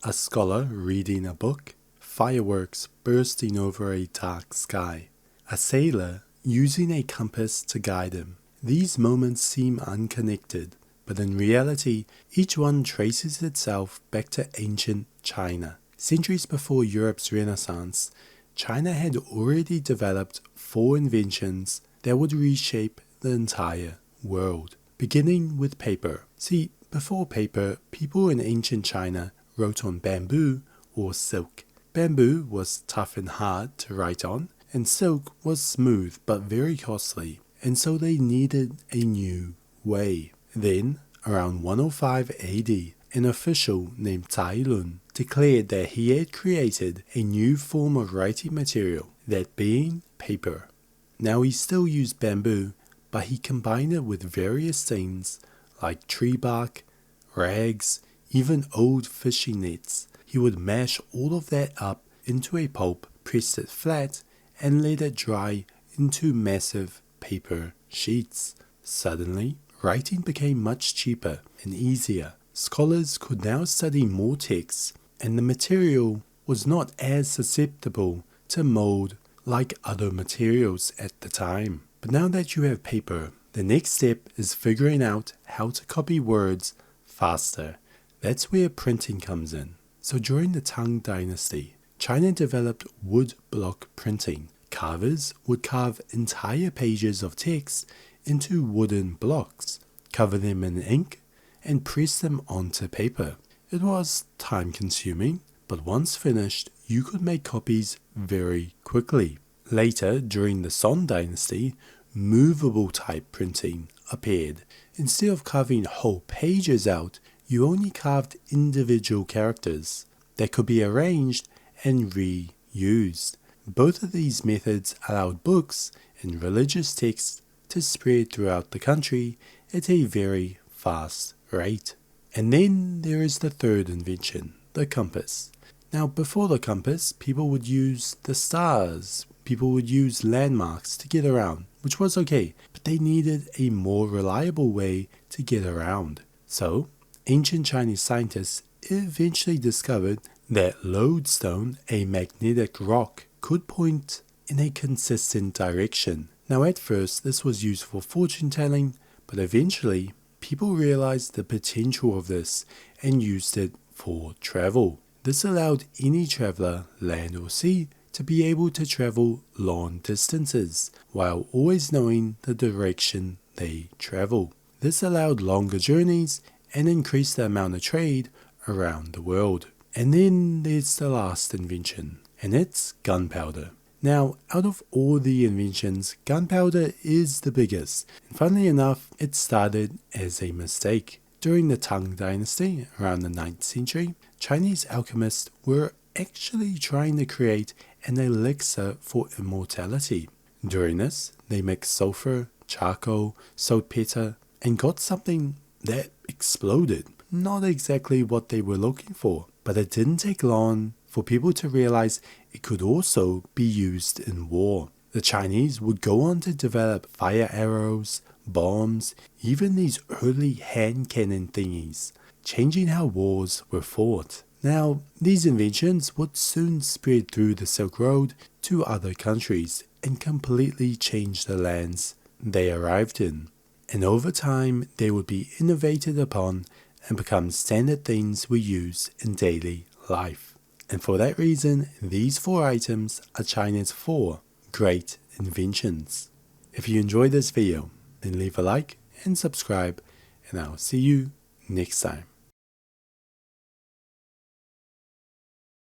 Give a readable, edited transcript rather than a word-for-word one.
a scholar reading a book, fireworks bursting over a dark sky, a sailor using a compass to guide him. These moments seem unconnected, but in reality, each one traces itself back to ancient China. Centuries before Europe's Renaissance, China had already developed 4 inventions that would reshape the entire world, beginning with paper. See, before paper, people in ancient China wrote on bamboo or silk. Bamboo was tough and hard to write on, and silk was smooth but very costly, and so they needed a new way. Then, around 105 AD, an official named Cai Lun declared that he had created a new form of writing material, that being paper. Now he still used bamboo, but he combined it with various things like tree bark, rags, even old fishing nets. He would mash all of that up into a pulp, press it flat, and let it dry into massive paper sheets. Suddenly, writing became much cheaper and easier. Scholars could now study more texts, and the material was not as susceptible to mold like other materials at the time. But now that you have paper, the next step is figuring out how to copy words faster. That's where printing comes in. So during the Tang Dynasty, China developed wood block printing. Carvers would carve entire pages of text into wooden blocks, cover them in ink, and press them onto paper. It was time-consuming, but once finished, you could make copies very quickly. Later, during the Song Dynasty, movable type printing appeared. Instead of carving whole pages out, you only carved individual characters that could be arranged and reused. Both of these methods allowed books and religious texts to spread throughout the country at a very fast rate. And then there is the third invention, the compass. Now, before the compass, people would use the stars. People would use landmarks to get around, which was okay, but they needed a more reliable way to get around. So, ancient Chinese scientists eventually discovered that lodestone, a magnetic rock, could point in a consistent direction. Now, at first, this was used for fortune telling, but eventually, people realized the potential of this and used it for travel. This allowed any traveler, land or sea, to be able to travel long distances while always knowing the direction they travel. This allowed longer journeys and increased the amount of trade around the world. And then there's the last invention, and it's gunpowder. Now, out of all the inventions, gunpowder is the biggest, and funnily enough, it started as a mistake. During the Tang Dynasty, around the 9th century, Chinese alchemists were actually trying to create an elixir for immortality. During this, they mixed sulfur, charcoal, saltpeter, and got something that exploded. Not exactly what they were looking for, but it didn't take long for people to realize it could also be used in war. The Chinese would go on to develop fire arrows, bombs, even these early hand cannon thingies, changing how wars were fought. Now, these inventions would soon spread through the Silk Road to other countries and completely change the lands they arrived in. And over time, they would be innovated upon and become standard things we use in daily life. And for that reason, these 4 items are China's 4 great inventions. If you enjoyed this video, then leave a like and subscribe, and I'll see you next time.